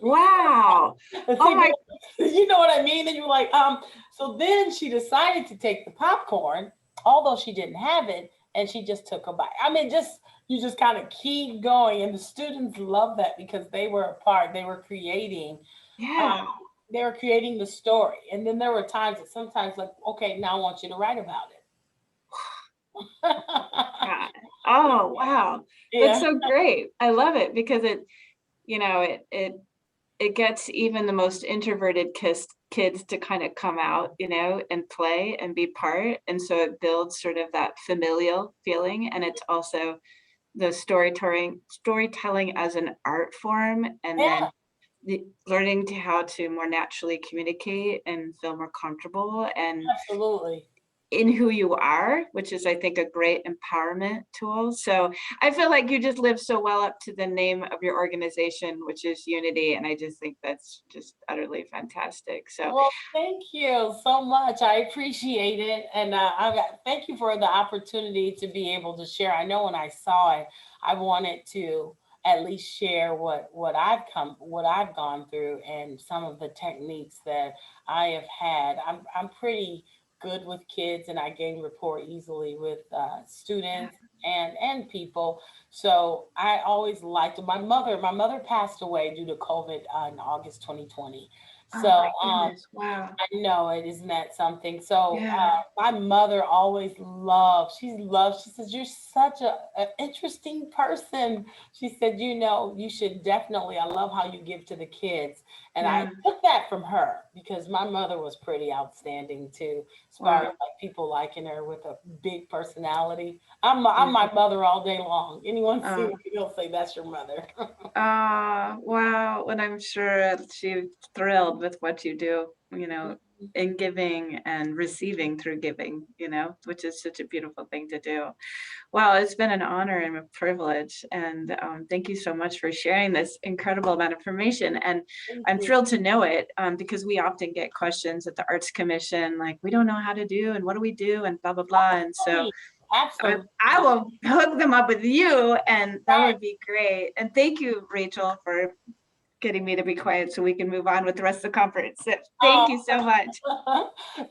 Wow. Oh my. You know what I mean? And you're like, so then she decided to take the popcorn, although she didn't have it, and she just took a bite. I mean, you just kind of keep going. And the students love that because they were a part, they were creating. They were creating the story. And then there were times that sometimes like, okay, now I want you to write about it. Oh, wow. That's so great. I love it because it, you know, it gets even the most introverted kids to kind of come out, you know, and play and be part. And so it builds sort of that familial feeling. And it's also the storytelling as an art form, and then learning how to more naturally communicate and feel more comfortable and absolutely in who you are, which is, I think, a great empowerment tool. So I feel like you just live so well up to the name of your organization, which is Unity. And I just think that's just utterly fantastic. So well, thank you so much. I appreciate it. And thank you for the opportunity to be able to share. I know when I saw it, I wanted to at least share what I've gone through and some of the techniques that I have had. I'm pretty good with kids and I gain rapport easily with students and people. So I always liked my mother passed away due to COVID in August 2020. Oh So, my goodness, wow. I know it, isn't that something? So Yeah. my mother always she says, you're such an interesting person. She said, you should definitely, I love how you give to the kids. And I Yeah. took that from her because my mother was pretty outstanding too, as far as Wow. like people liking her with a big personality. I'm my mother all day long. Anyone see me, they'll say, that's your mother. Wow. And I'm sure she's thrilled with what you do, in giving and receiving through giving, which is such a beautiful thing to do. Wow, it's been an honor and a privilege. And thank you so much for sharing this incredible amount of information. And Thank I'm you. thrilled to know it because we often get questions at the Arts Commission, like, we don't know how to do, and what do we do, and blah, blah, blah. And so Absolutely. I will hook them up with you, and that Right. would be great. And thank you, Rachel, for getting me to be quiet so we can move on with the rest of the conference. So thank you so much.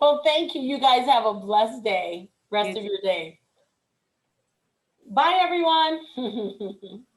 Well, thank you. You guys have a blessed day, rest You of your day. Bye, everyone.